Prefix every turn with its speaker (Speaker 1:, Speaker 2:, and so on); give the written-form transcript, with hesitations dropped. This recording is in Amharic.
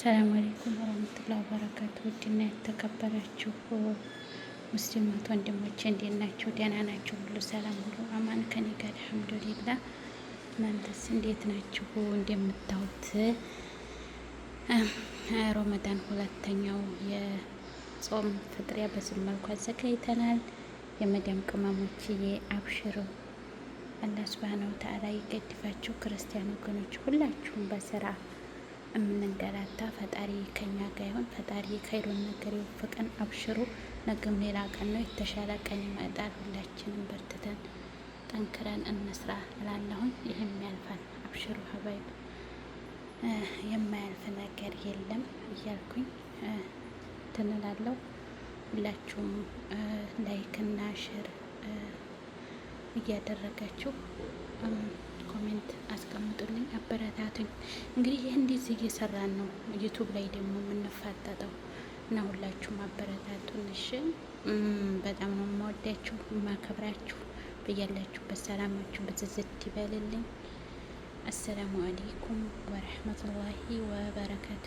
Speaker 1: ሰላም አለይኩም ወራህመቱላሂ ወበረካቱ። ውድና የተከበራችሁ ሙስሊማት ወንድሞቼ እንዴት ናችሁ? ደህና ናችሁ? ሁሉ ሰላም፣ ሁሉ አማን ከኔ ጋር አልሐምዱሊላህ። እናንተስ እንዴት ናችሁ? እንደምታዩት ረመዳን ሁለተኛው የጾም ፍጥሪያ በዚህ መልኩ አዘጋጅተናል። የመዳም ቅመሞችዬ አብሽሩ፣ አላህ ሱብሃነሁ ወተዓላ ይገድፋችሁ። ክርስቲያን ወገኖች ሁላችሁም በስራ የምንገላታ ፈጣሪ ከኛ ጋር ይሁን። ፈጣሪ ከይሩን ነገር ይወፍቀን። አብሽሩ፣ ነገም ሌላ ቀን ነው፣ የተሻለ ቀን ይመጣል። ሁላችንም በርትተን ጠንክረን እንስራ እላለሁኝ። ይህም ያልፋል። አብሽሩ ሀባይብ፣ የማያልፍ ነገር የለም እያልኩኝ ትንላለሁ። ሁላችሁም ላይክ እና ሼር እያደረጋችሁ ኮሜንት አስቀምጡልኝ፣ አበረታቱኝ። እንግዲህ ይህ እንደዚህ እየሰራን ነው ዩቱብ ላይ ደግሞ የምንፋጠጠው እና ሁላችሁም አበረታቱን። እሺ፣ በጣም ነው የማወዳችሁ የማከብራችሁ። በያላችሁበት ሰላማችሁ ብዝዝት ይበልልኝ። አሰላሙ አለይኩም ወረህመቱላሂ ወበረካቱ።